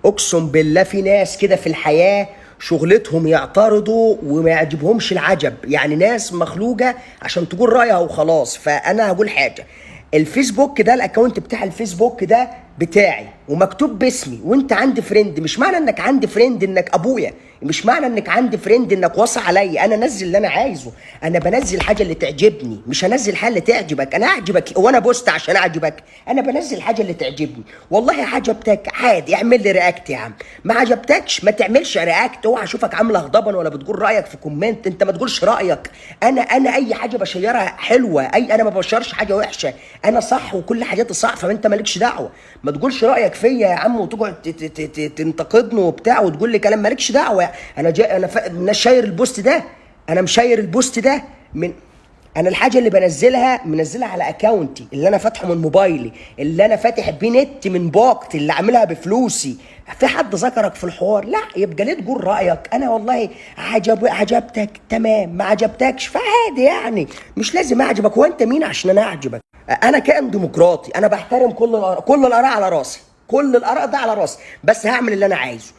اقسم بالله في ناس كده في الحياة شغلتهم يعترضوا وما يعجبهمش العجب، يعني ناس مخلوقة عشان تقول رأيها وخلاص. فأنا هقول حاجة، الفيسبوك ده الاكونت بتاع الفيسبوك ده بتاعي ومكتوب باسمي، وانت عندي فريند، مش معنى انك عندي فريند انك ابويا، مش معنى انك عندي فريند انك واصي عليا. انا انزل اللي انا عايزه، انا بنزل الحاجه اللي تعجبني، مش هنزل حاجه اللي تعجبك. انا اعجبك وانا بوست عشان اعجبك؟ انا بنزل الحاجه اللي تعجبني. والله عجبتك عادي اعمل لي رياكت يا عم، ما عجبتكش ما تعملش رياكت. اوعى اشوفك عامله غضبا ولا بتقول رايك في كومنت، انت ما تقولش رايك. انا اي حاجه بشيرها حلوه، انا ما بشيرش حاجه وحشه، انا صح وكل حاجاتي صح، فانت مالكش دعوه. ما تقولش رايك فيا يا عم وتقعد تنتقدني وبتاع وتقول لي كلام مالكش دعوه. انا جاي انا شاير البوست ده، انا مشاير البوست ده من انا الحاجه اللي بنزلها منزلها على اكاونتي اللي انا فاتحه من موبايلي، اللي انا فاتح بيه نت من باقتي، اللي عاملها بفلوسي. في حد ذكرك في الحوار؟ لا، يبقى ليه تقول رايك؟ انا والله عجبتك تمام، ما عجبتكش فعادي، يعني مش لازم اعجبك. هو انت مين عشان انا اعجبك؟ انا كائن ديمقراطي، انا بحترم كل الاراء، كل الاراء على راسي، كل الاراء ده على راسي، بس هعمل اللي انا عايزه.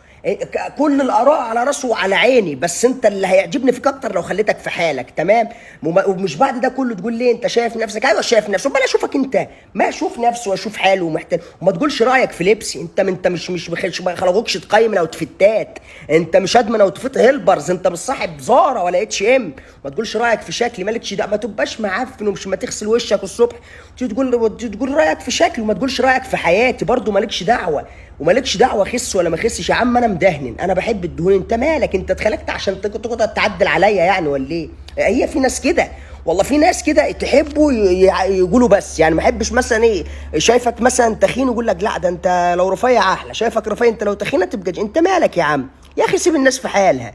كل الاراء على راسه وعلى عيني، بس انت اللي هيعجبني فيك اكتر لو خليتك في حالك تمام. ومش بعد ده كله تقول لي انت شايف نفسك. ايوه شايف نفسي، امال اشوفك انت؟ ما اشوف نفسي واشوف حاله ومحتاج. وما تقولش رايك في لبسي، انت مش ما خلقوكش تقيم الاوتفيتات، انت مش ادمن اوتفيت هيلبرز، انت مش صاحب زارا ولا اتش ام. ما تقولش رايك في شكلي، مالكش ده. ما تبقاش معفن ومش ما تغسل وشك الصبح تقول رايك في شكلي، وما تقولش رايك في حياتي برضو، مالكش دعوه. ومالكش دعوه خس ولا ما خسش يا عم، انا مدهن، انا بحب الدهون، انت مالك؟ انت اتخلقت عشان تقعد تعدل عليا يعني ولا ايه؟ هي في ناس كده، والله في ناس كده تحبوا يقولوا بس، يعني ما احبش مثلا ايه، شايفك مثلا تخين يقول لك لا ده انت لو رفيع احلى، شايفك رفيع انت لو تخينه تبقى انت مالك يا عم؟ يا اخي سيب الناس في حالها.